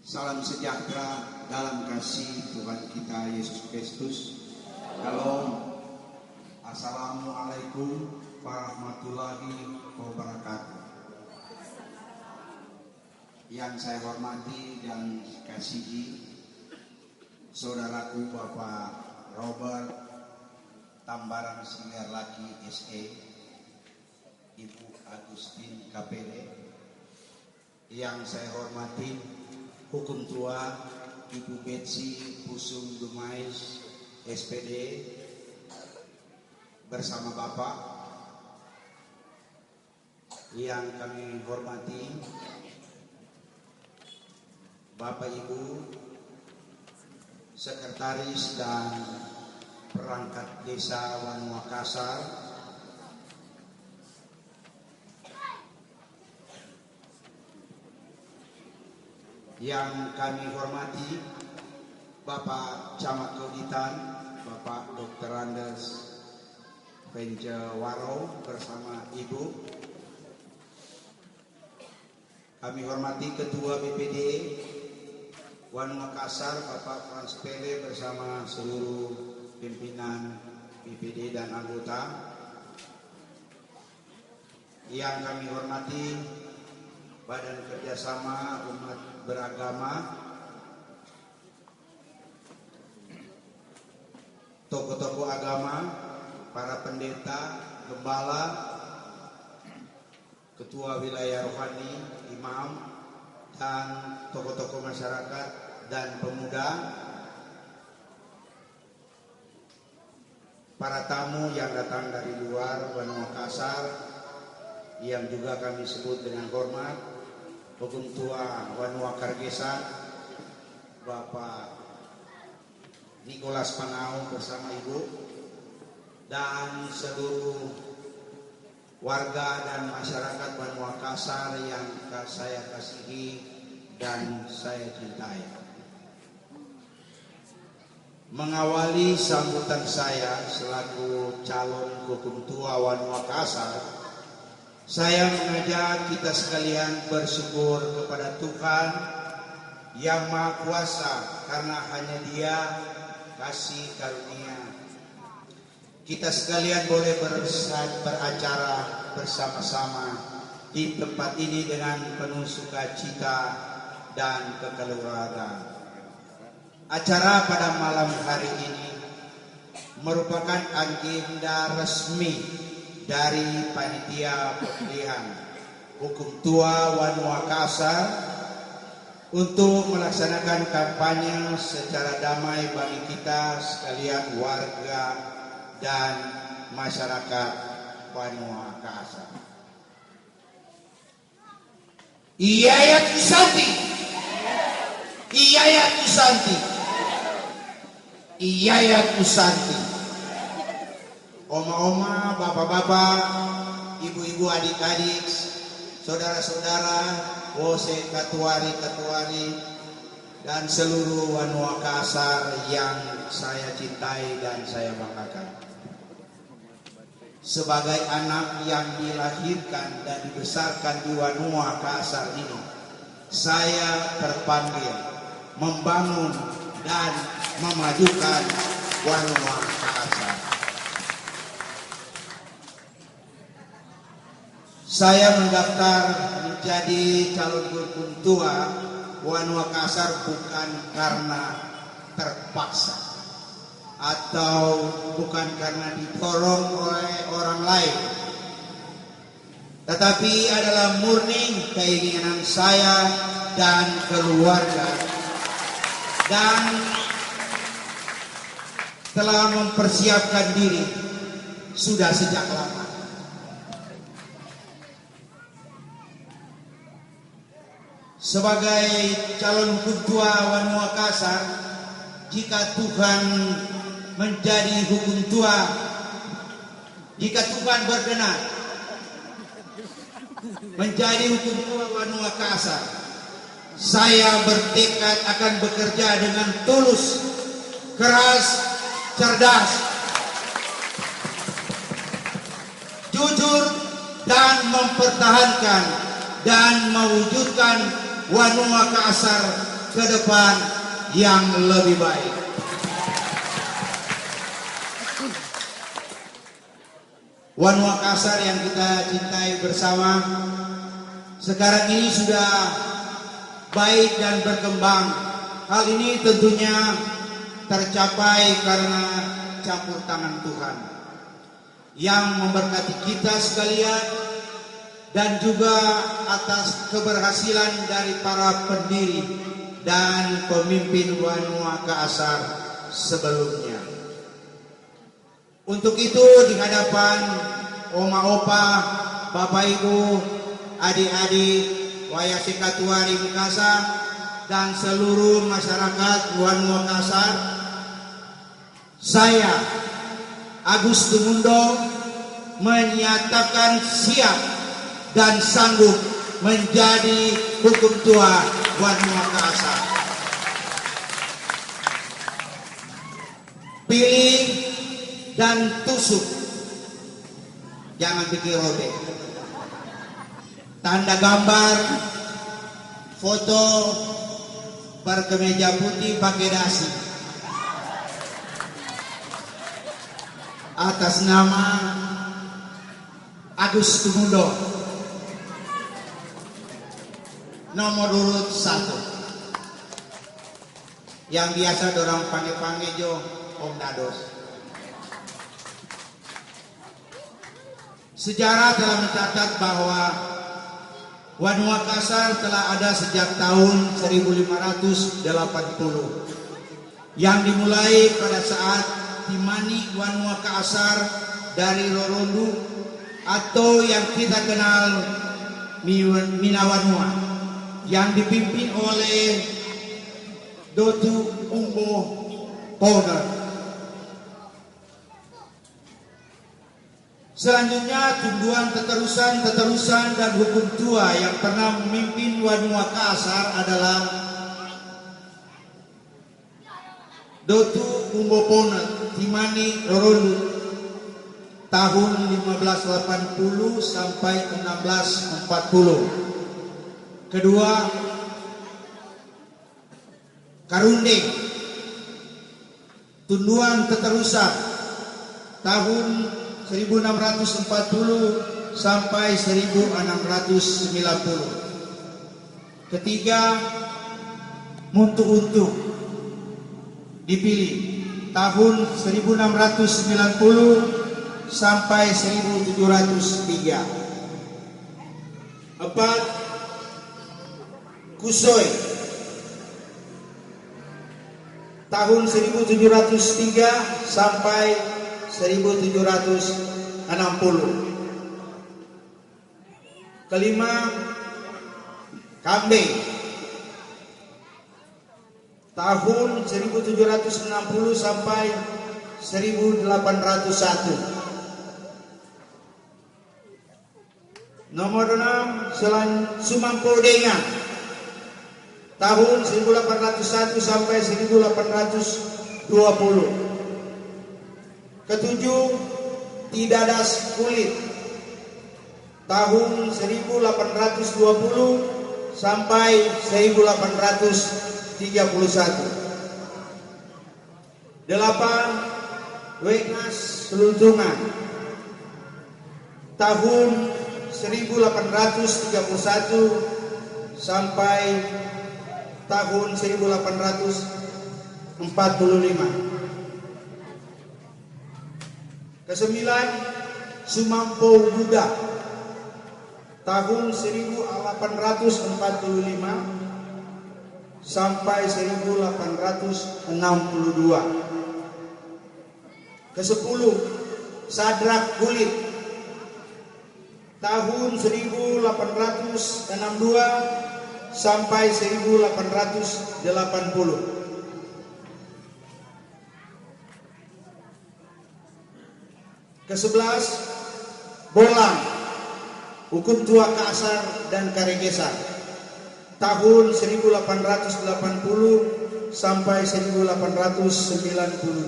Salam sejahtera dalam kasih Tuhan kita Yesus Kristus. Shalom. Assalamualaikum warahmatullahi wabarakatuh. Yang saya hormati dan kasihi saudaraku Bapak Robert Tambaran Singgar Laki SE, Ibu Agustin KPD. Yang saya hormati Hukum Tua Ibu Betsy Pusung Dumais SPD bersama Bapak. Yang kami hormati Bapak Ibu Sekretaris dan Perangkat Desa Wanu Makassar, yang kami hormati Bapak Camat Kauditan, Bapak Dr. Andes Penjawaro bersama Ibu. Kami hormati Ketua BPD Wanu Makassar, Bapak Frans Pele bersama seluruh pimpinan BPD dan anggota. Yang kami hormati Badan Kerjasama Umat Beragama, tokoh-tokoh agama, para pendeta, gembala, ketua wilayah rohani, imam, dan tokoh-tokoh masyarakat dan pemuda, para tamu yang datang dari luar Wanu Makassar, yang juga kami sebut dengan hormat Hukum Tua Wanu Akargesa, Bapak Nicholas Panau bersama Ibu, dan seluruh warga dan masyarakat Wanu Makassar yang saya kasihi dan saya cintai. Mengawali sambutan saya selaku calon Hukum Tua Wanu Makassar, saya mengajak kita sekalian bersyukur kepada Tuhan yang Maha Kuasa, karena hanya Dia kasih karunia. Kita sekalian boleh beracara bersama-sama di tempat ini dengan penuh sukacita dan kekeluargaan. Acara pada malam hari ini merupakan agenda resmi dari panitia pemilihan Hukum Tua Wanu Makassar untuk melaksanakan kampanye secara damai bagi kita sekalian warga dan masyarakat Wanu Makassar. Iyayat Isanti, Iyayat Isanti, Iyayat Isanti. Oma-oma, bapak-bapak, ibu-ibu, adik-adik, saudara-saudara, wose katuari-katuari, dan seluruh Wanu Makassar yang saya cintai dan saya banggakan. Sebagai anak yang dilahirkan dan dibesarkan di Wanu Makassar ini, saya terpanggil membangun dan memajukan Wanu Makassar. Saya mendaftar menjadi calon Hukum Tua Wanu Makassar bukan karena terpaksa atau bukan karena didorong oleh orang lain, tetapi adalah murni keinginan saya dan keluarga, dan telah mempersiapkan diri sudah sejak lama. Sebagai calon Hukum Tua Wanu Makassar, jika Tuhan menjadi Hukum Tua, jika Tuhan berkenan menjadi Hukum Tua Wanu Makassar, saya bertekad akan bekerja dengan tulus, keras, cerdas, jujur, dan mempertahankan dan mewujudkan Wanu Makassar ke depan yang lebih baik. One Makassar yang kita cintai bersama, sekarang ini sudah baik dan berkembang. Hal ini tentunya tercapai karena campur tangan Tuhan yang memberkati kita sekalian, dan juga atas keberhasilan dari para pendiri dan pemimpin One Makassar sebelumnya. Untuk itu di hadapan oma opa, bapak ibu, adik-adik, wayasi katuari Makassar dan seluruh masyarakat One Makassar, saya Agus Tumundo menyatakan siap dan sanggup menjadi hukum tua One Makassar. Pilih dan tusuk, jangan pikir robek. Tanda gambar, foto, berkemeja putih pakai dasi. Atas nama Agus Tumundo, nomor urut 1, yang biasa dorang panggil jo Om Dados. Sejarah telah mencatat bahwa One Makassar telah ada sejak tahun 1580 yang dimulai pada saat Timani One Makassar dari Rorondu atau yang kita kenal Minawanua, yang dipimpin oleh Dotu Umbo Powder. Selanjutnya tunduan teterusan dan hukum tua yang pernah memimpin One Makassar adalah Dotu Umbopona Timani Rorondu tahun 1580 sampai 1640. Kedua, Karundeng tunduan teterusan tahun 1640 sampai 1690. Ketiga, Muntu-Untung dipilih tahun 1690 sampai 1703. 4, Kusoi tahun 1703 sampai 1760. Kelima, Kambing tahun 1760 sampai 1801. Nomor 6, Sumampo Denga tahun 1801 sampai 1820. Ketujuh, Tidadas Kulit tahun 1820 sampai 1831. 8, Wengas Seluntungan tahun 1831 sampai tahun 1845. Kesembilan, Sumampo Buddha tahun 1845 sampai 1862. Kesepuluh, Sadrak Kulit tahun 1862 sampai 1880. Ke-11, Bolang hukum tua Kasar dan Karegesar tahun 1880 sampai 1892.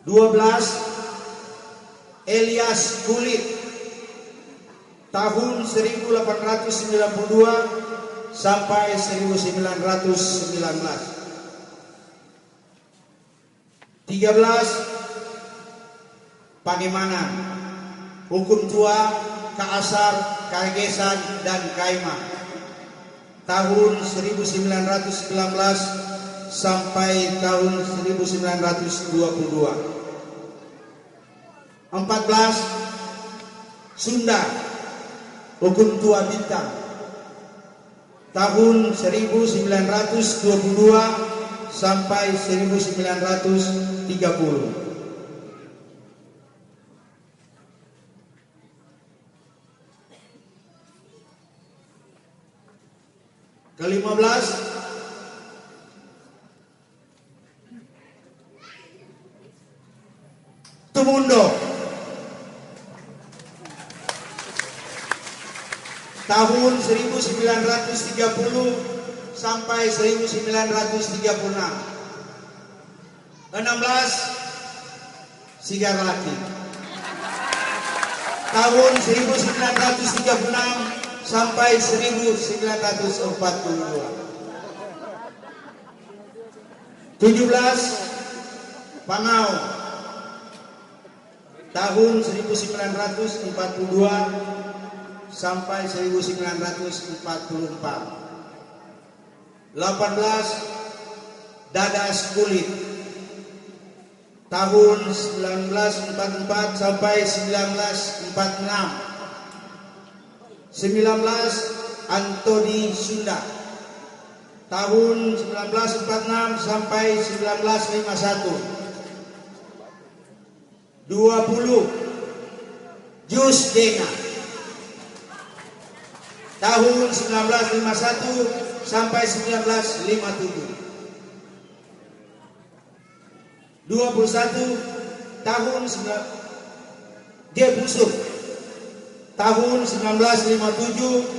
12, Elias Kulit tahun 1892 sampai 1919. 13. Panemanan, Hukum Tua, Kaasar, Kaegesan, dan Kaima tahun 1919 sampai tahun 1922. 14. Sunda, Hukum Tua Bintang tahun 1922 sampai 1930. Ke-15. Tumundo tahun 1930 sampai 1936. 16. Sigarlaki tahun 1936 sampai 1942. 17. Pangau tahun 1942 sampai 1944. 18. Dadas Kulit tahun 1944 sampai 1946. 19. Antoni Sunda tahun 1946 sampai 1951. 20. Jus Denga tahun 1951 sampai 1957. 21. Tahun Busuk tahun 1957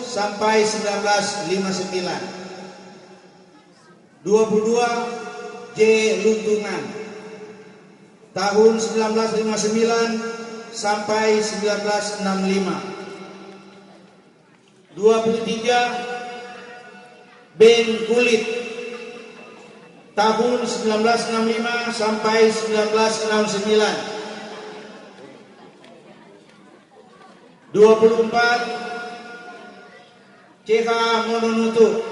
sampai 1959. 22. J. Luntungan tahun 1959 sampai 1965. 23. Ben Kulit tahun 1965 sampai 1969. 24. CH Mononutu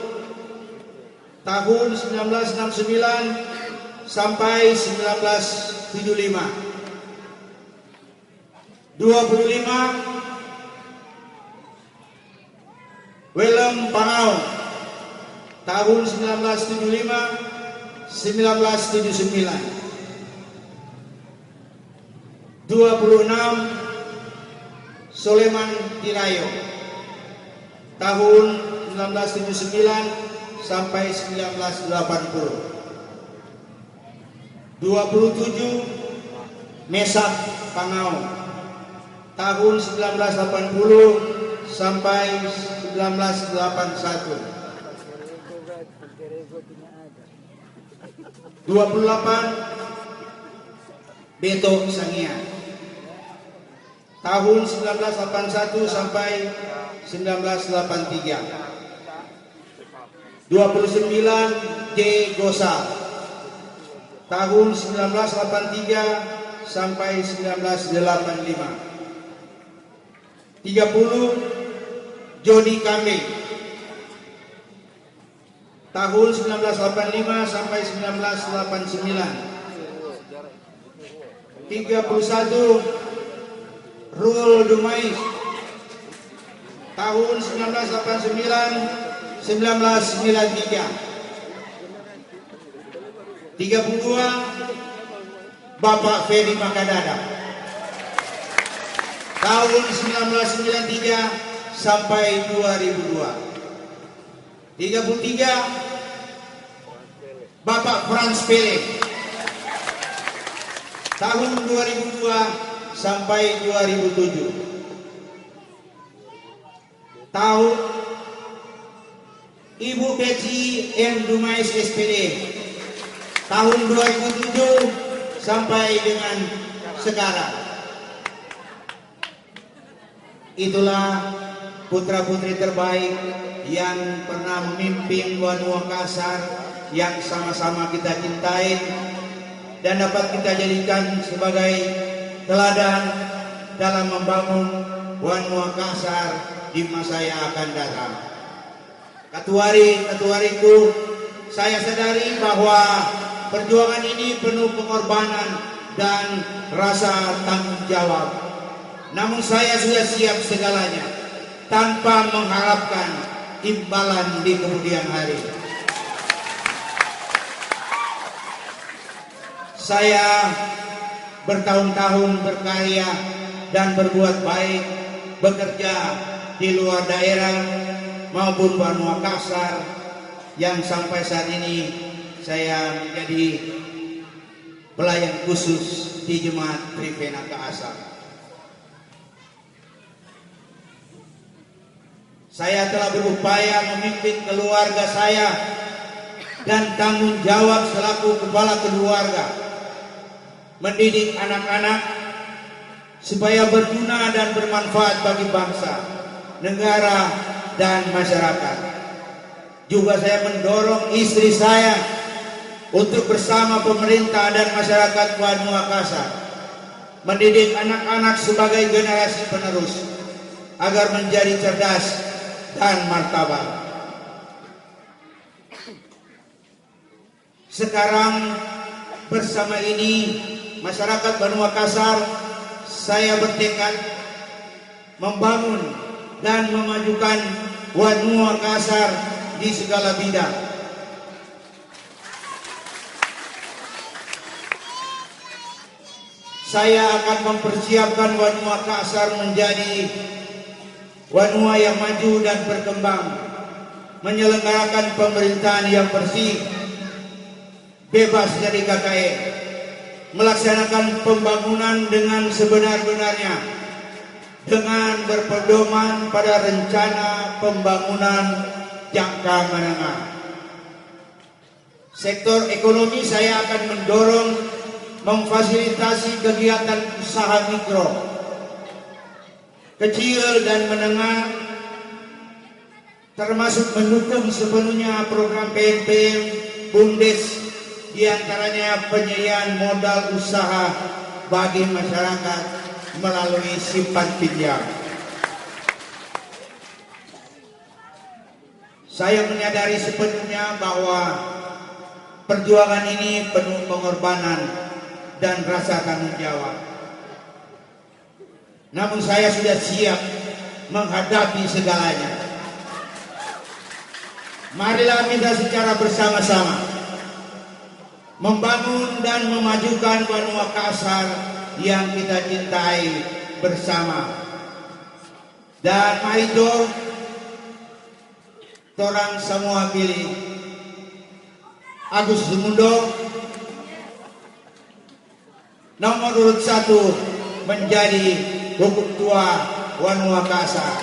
tahun 1969 sampai 1975. 25. Welem Pangau tahun 1975 1979. 26. Soleman Tirayo tahun 1979 sampai 1980. 27. Mesak Pangau tahun 1980 sampai 1981. 28. Beto Sangia tahun 1981 sampai 1983. 29. J. Gosal tahun 1983 sampai 1985. 30. Jody Kambing tahun 1985 sampai 1989. 31. Rul Dumais tahun 1989 1993. 32. Bapak Fedi Makadada tahun 1993 sampai 2002. 33. Bapak Frans Pele tahun 2002 sampai 2007. Tahun Ibu Beci M. Dumais SPD tahun 2007 sampai dengan sekarang. Itulah putra-putri terbaik yang pernah memimpin Wanua Makassar yang sama-sama kita cintai dan dapat kita jadikan sebagai teladan dalam membangun Wanua Makassar di masa yang akan datang. Katuari-katuariku, saya sadari bahwa perjuangan ini penuh pengorbanan dan rasa tanggung jawab. Namun saya sudah siap segalanya tanpa mengharapkan imbalan di kemudian hari. Saya bertahun-tahun berkarya dan berbuat baik, bekerja di luar daerah maupun Wanua Makassar, yang sampai saat ini saya menjadi pelayan khusus di Jemaat Trivena Makassar. Saya telah berupaya memimpin keluarga saya dan tanggung jawab selaku kepala keluarga, mendidik anak-anak supaya berguna dan bermanfaat bagi bangsa, negara, dan masyarakat. Juga saya mendorong istri saya untuk bersama pemerintah dan masyarakat Wanua Makassar mendidik anak-anak sebagai generasi penerus agar menjadi cerdas dan martabat. Sekarang bersama ini masyarakat Wanua Makassar, saya bertekad membangun dan memajukan Wanua Makassar di segala bidang. Saya akan mempersiapkan Wanua Makassar menjadi Wanua yang maju dan berkembang, menyelenggarakan pemerintahan yang bersih, bebas dari KKN, melaksanakan pembangunan dengan sebenar-benarnya, dengan berpedoman pada rencana pembangunan jangka menengah. Sektor ekonomi saya akan mendorong memfasilitasi kegiatan usaha mikro, kecil dan menengah, termasuk mendukung sepenuhnya program PNPM, BUMDes, diantaranya penyediaan modal usaha bagi masyarakat melalui simpan pinjam. Saya menyadari sepenuhnya bahwa perjuangan ini penuh pengorbanan dan rasa tanggung jawab. Namun saya sudah siap menghadapi segalanya. Marilah kita secara bersama-sama membangun dan memajukan Wanua Makassar yang kita cintai bersama. Dan mari torang semua pilih Agus Tumundo nomor urut 1 menjadi hukum tua Wanua Makassar.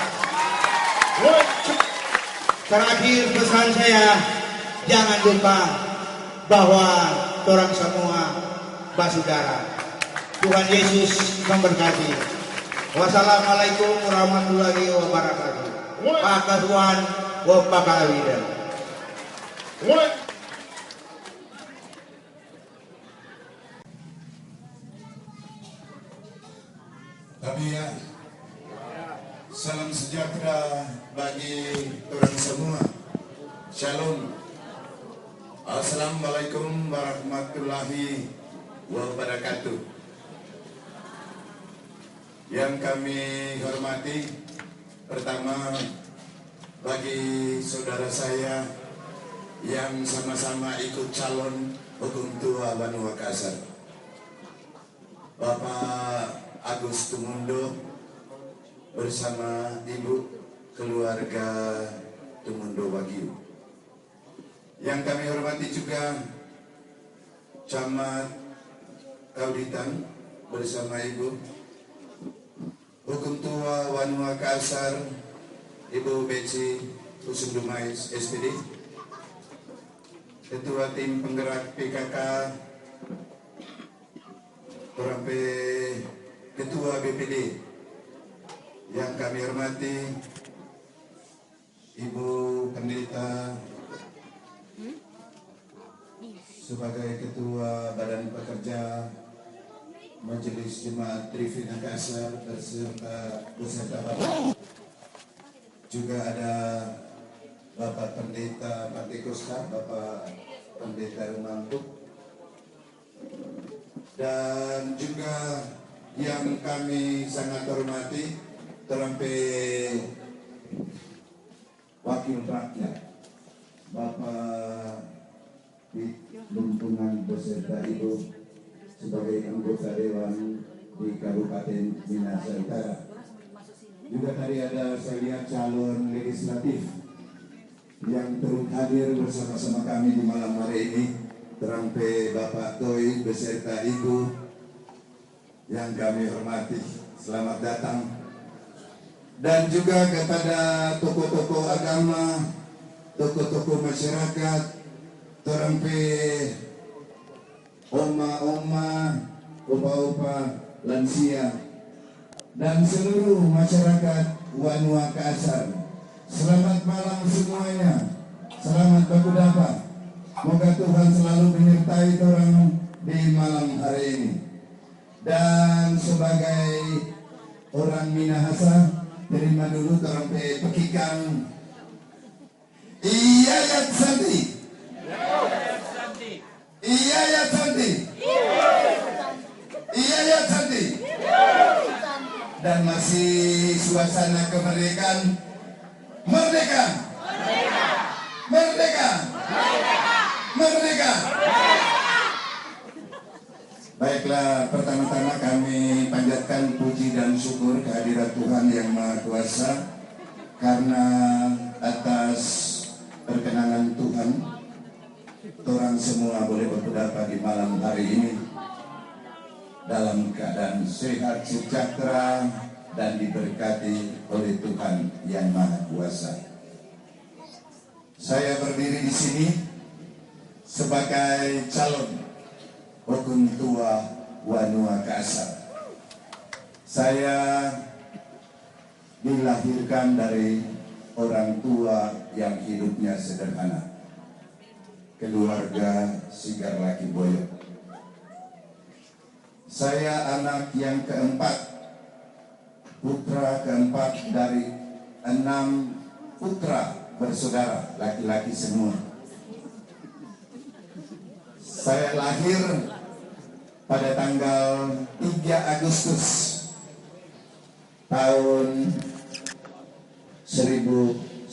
Terakhir pesan saya, jangan lupa bahwa torang semua basudara. Tuhan Yesus memberkati. Wassalamualaikum warahmatullahi wabarakatuh. Pakatuan wapakalawidan. Tapi ya, salam sejahtera bagi orang semua. Shalom. Assalamualaikum warahmatullahi wabarakatuh. Yang kami hormati, pertama bagi saudara saya yang sama-sama ikut calon hukum tua Wanua Makassar, Bapak Agus Tumundo bersama Ibu keluarga Tumundo Wagyu. Yang kami hormati juga Camat Kauditan bersama Ibu Hukum Tua Wanua Makassar, Ibu Beci Usundumais SPD, Ketua Tim Penggerak PKK, Korampe Ketua BPD. Yang kami hormati Ibu Pendeta sebagai Ketua Badan Pekerja Majelis Jemaat Trifin Makassar beserta Bapak. Juga ada Bapak Pendeta Pantekosta, Bapak Pendeta Rumangkuk, dan juga yang kami sangat hormati terlebih Wakil Rakyat Bapak di Lumpungan beserta Ibu sebagai anggota Dewan di Kabupaten Minahasa Utara. Juga tadi ada saya lihat calon legislatif yang turut hadir bersama-sama kami di malam hari ini, terampe Bapak Toi beserta Ibu yang kami hormati, selamat datang. Dan juga kepada tokoh-tokoh agama, tokoh-tokoh masyarakat, terampe oma-oma, opa-opa, lansia, dan seluruh masyarakat Wanua Makassar. Selamat malam semuanya. Selamat baku dapat. Moga Tuhan selalu menyertai orang di malam hari ini. Dan sebagai orang Minahasa, terima dulu terampe pekikan Iyayat Santi. Iyayat Santi. Iyayat Santi. Dan masih suasana kemerdekaan. Merdeka. Merdeka. Merdeka. Baiklah, pertama-tama kami panjatkan puji dan syukur kehadirat Tuhan Yang Maha Kuasa karena atas perkenanan Tuhan, orang semua boleh berpendapat di malam hari ini dalam keadaan sehat, sejahtera, dan diberkati oleh Tuhan Yang Maha Kuasa. Saya berdiri di sini sebagai calon Hukum Tua Wanua Makassar. Saya dilahirkan dari orang tua yang hidupnya sederhana, keluarga Sigar Laki Boyo. Saya anak yang keempat, putra keempat dari 6 putra bersaudara, laki-laki semua. Saya lahir pada tanggal 3 Agustus tahun 1960.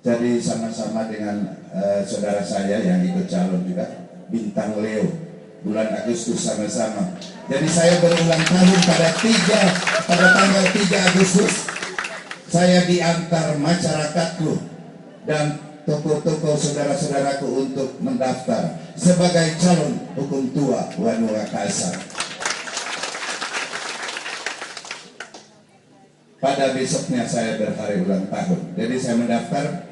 Jadi sama-sama dengan saudara saya yang ikut calon juga, Bintang Leo, bulan Agustus sama-sama. Jadi saya berulang tahun pada tanggal 3 Agustus. Saya diantar masyarakatku dan tokoh-tokoh saudara-saudaraku untuk mendaftar sebagai calon hukum tua Wanua Makassar. Pada besoknya saya berhari ulang tahun. Jadi saya mendaftar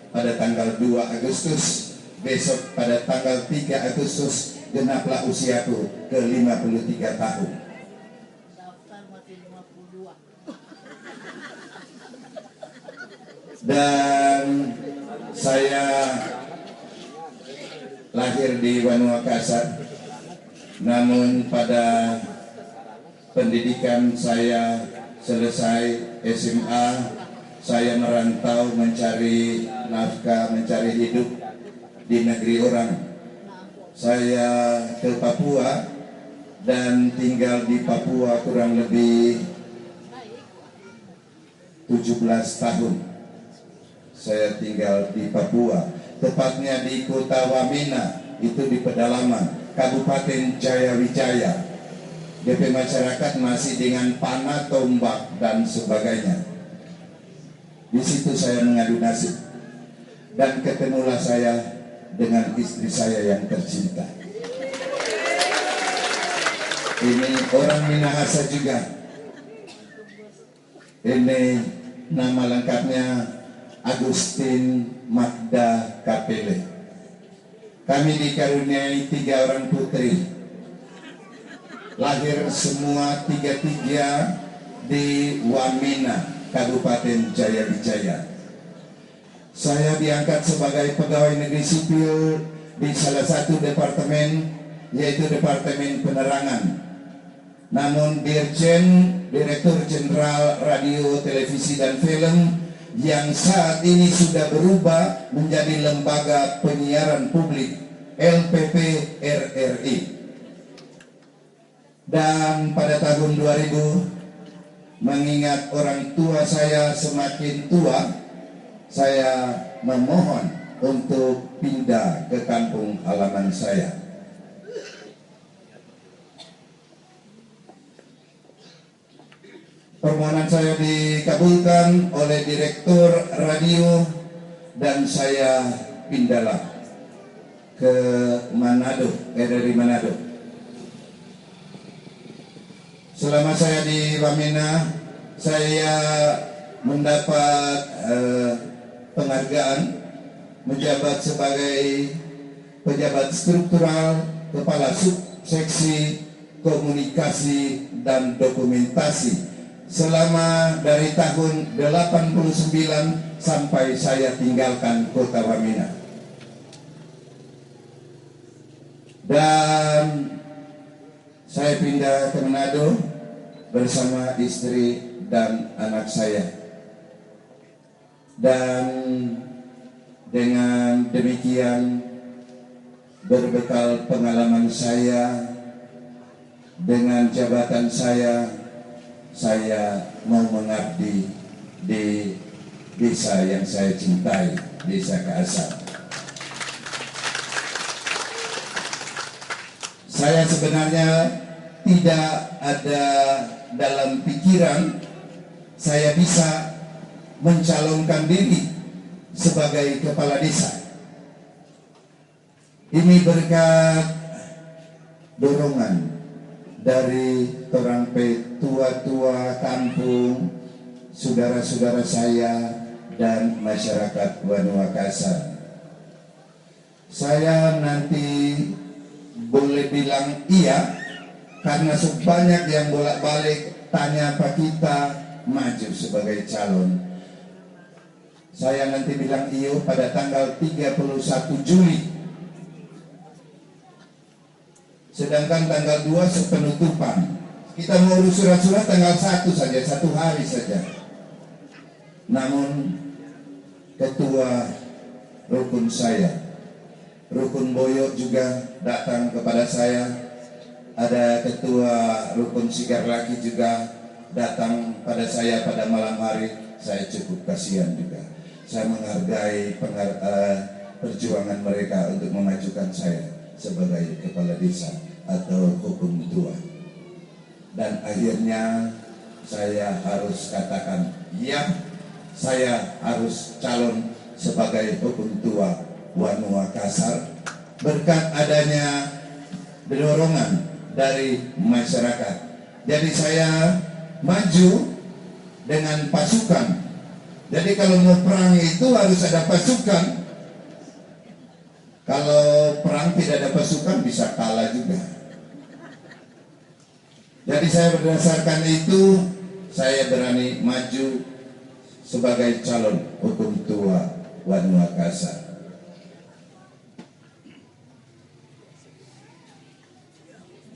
pada tanggal 2 Agustus. Besok pada tanggal 3 Agustus genaplah usiaku ke 53 tahun. Dan saya lahir di Wanua Makassar, namun pada pendidikan saya selesai SMA, saya merantau mencari nafkah, mencari hidup di negeri orang. Saya ke Papua dan tinggal di Papua kurang lebih 17 tahun. Saya tinggal di Papua, tepatnya di Kota Wamena, itu di pedalaman Kabupaten Jayawijaya. DP masyarakat masih dengan panah, tombak, dan sebagainya. Di situ saya mengadu nasib dan ketemulah saya dengan istri saya yang tercinta. Ini orang Minahasa juga. Ini nama lengkapnya Agustin Magda Kapele. Kami dikaruniai 3 orang putri. Lahir semua 3 di Wamena, Kabupaten Jayawijaya. Saya diangkat sebagai pegawai negeri sipil di salah satu departemen, yaitu Departemen Penerangan. Namun Dirjen Direktur Jenderal Radio, Televisi dan Film yang saat ini sudah berubah menjadi Lembaga Penyiaran Publik LPP RRI. Dan pada tahun 2000, mengingat orang tua saya semakin tua, saya memohon untuk pindah ke kampung halaman saya. Permohonan saya dikabulkan oleh Direktur Radio dan saya pindahlah ke Manado, dari Manado. Selama saya di Wamena, saya mendapat penghargaan menjabat sebagai pejabat struktural, kepala subseksi komunikasi dan dokumentasi selama dari tahun 89 sampai saya tinggalkan kota Wamena. Dan saya pindah ke Manado bersama istri dan anak saya. Dan dengan demikian, berbekal pengalaman saya, dengan jabatan saya mau mengabdi di desa yang saya cintai, Desa Kaasar. Saya sebenarnya tidak ada dalam pikiran saya bisa mencalonkan diri sebagai kepala desa. Ini berkat dorongan dari orang tua-tua kampung, saudara-saudara saya, dan masyarakat Wanua Kasar. Saya nanti boleh bilang iya, karena sebanyak yang bolak-balik tanya apa kita maju sebagai calon. Saya nanti bilang iyo pada tanggal 31 Juli. Sedangkan tanggal 2 penutupan. Kita mau urus surat-surat tanggal 1 saja, 1 hari saja. Namun ketua rukun saya, Rukun Boyo juga datang kepada saya. Ada ketua Rukun Sigar Laki juga datang pada saya pada malam hari. Saya cukup kasihan juga. Saya menghargai perjuangan mereka untuk memajukan saya sebagai kepala desa atau hukum tua. Dan akhirnya saya harus katakan ya, saya harus calon sebagai hukum tua Wanua Kasar berkat adanya dorongan dari masyarakat. Jadi saya maju dengan pasukan. Jadi kalau mau perang itu harus ada pasukan. Kalau perang tidak ada pasukan bisa kalah juga. Jadi saya berdasarkan itu, saya berani maju sebagai calon hukum tua Wanua Kasar.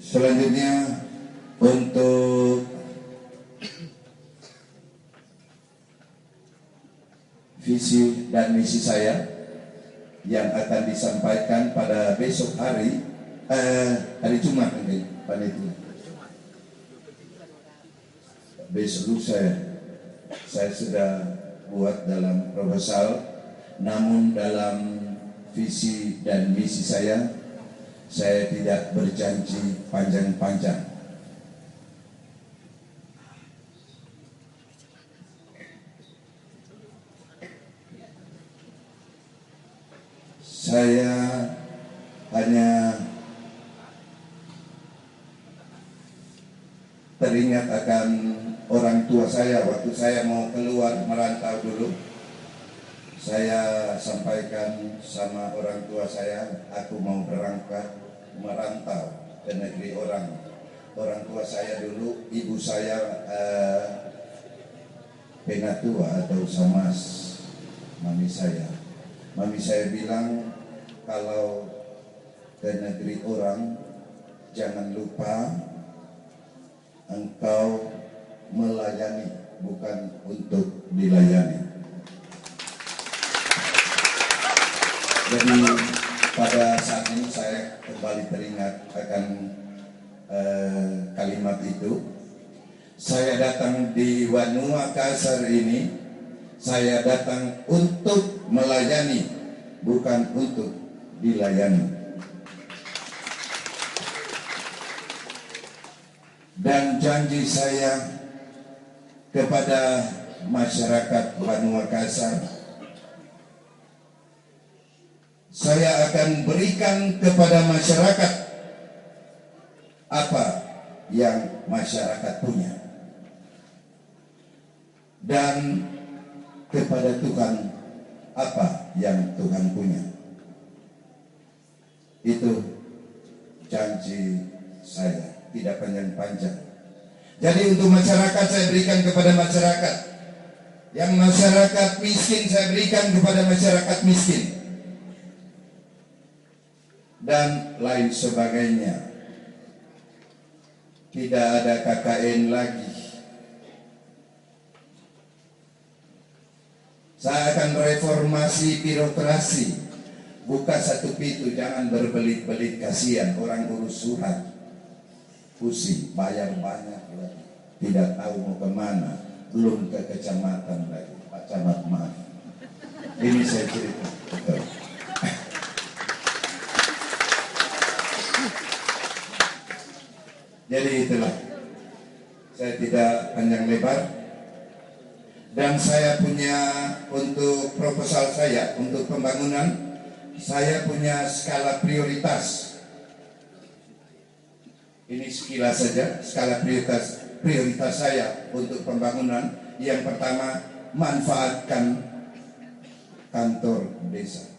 Selanjutnya untuk visi dan misi saya yang akan disampaikan pada besok hari Jumat nanti panitia. Besok lusa saya sudah buat dalam proposal, namun dalam visi dan misi saya tidak berjanji panjang-panjang. Saya hanya teringat akan orang tua saya waktu saya mau keluar merantau dulu. Saya sampaikan sama orang tua saya, aku mau berangkat merantau ke negeri orang. Orang tua saya dulu, ibu saya penatua atau samas mami saya. Mami saya bilang kalau ke negeri orang jangan lupa engkau melayani bukan untuk dilayani. Jadi pada saat ini saya kembali teringat akan kalimat itu. Saya datang di Wanua Kasar ini, saya datang untuk melayani, bukan untuk dilayani. Dan janji saya kepada masyarakat Wanua Kasar, saya akan berikan kepada masyarakat apa yang masyarakat punya, dan kepada Tuhan apa yang Tuhan punya. Itu janji saya, tidak panjang-panjang. Jadi untuk masyarakat saya berikan kepada masyarakat, yang masyarakat miskin saya berikan kepada masyarakat miskin, dan lain sebagainya. Tidak ada KKN lagi. Saya akan reformasi birokrasi. Buka satu pintu, jangan berbelit-belit, kasihan orang urus surat. Pusing, bayar banyak lagi. Tidak tahu mau kemana. Belum ke kecamatan lagi. Pak Camat, maaf. Ini saya cerita. Betul. Jadi itulah. Saya tidak panjang lebar. Dan saya punya untuk proposal saya untuk pembangunan, saya punya skala prioritas. Ini sekilas saja skala prioritas saya untuk pembangunan. Yang pertama, manfaatkan kantor desa.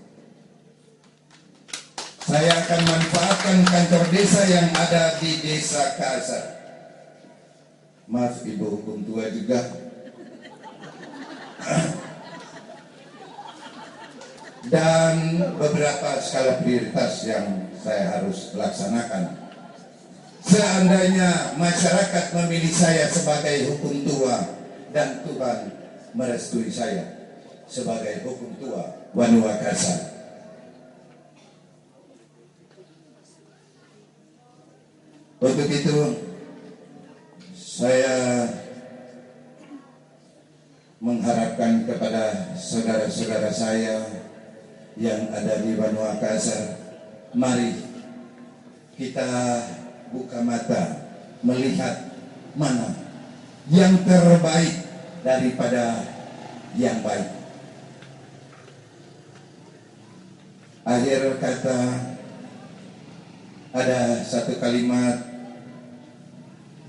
Saya akan manfaatkan kantor desa yang ada di Desa Kasar. Maaf ibu hukum tua juga. Dan beberapa skala prioritas yang saya harus laksanakan. Seandainya masyarakat memilih saya sebagai hukum tua dan Tuhan merestui saya sebagai hukum tua Wanua Kasar, untuk itu saya mengharapkan kepada saudara-saudara saya yang ada di Wanua Kasar, mari kita buka mata melihat mana yang terbaik daripada yang baik. Akhir kata, ada satu kalimat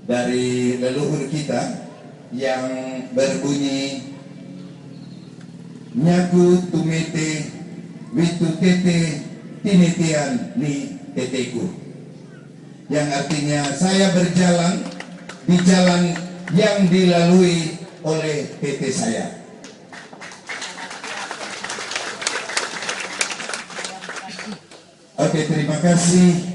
dari leluhur kita yang berbunyi, nyaku tumete witu tete tinitian ni teteku, yang artinya saya berjalan di jalan yang dilalui oleh tete saya. Oke, terima kasih.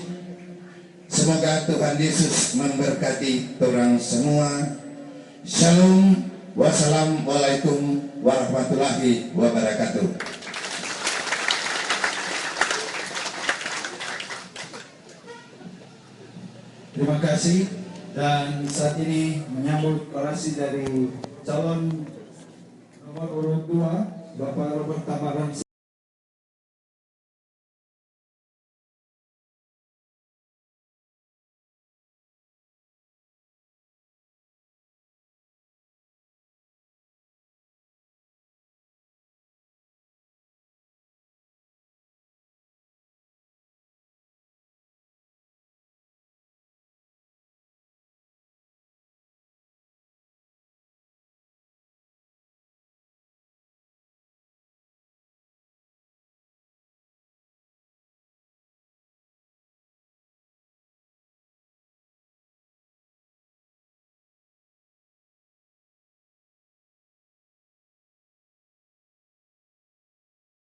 Semoga Tuhan Yesus memberkati orang semua. Shalom, wassalamualaikum warahmatullahi wabarakatuh. Terima kasih. Dan saat ini menyambut orasi dari calon nomor urut 2 Bapak Robert Tamaran.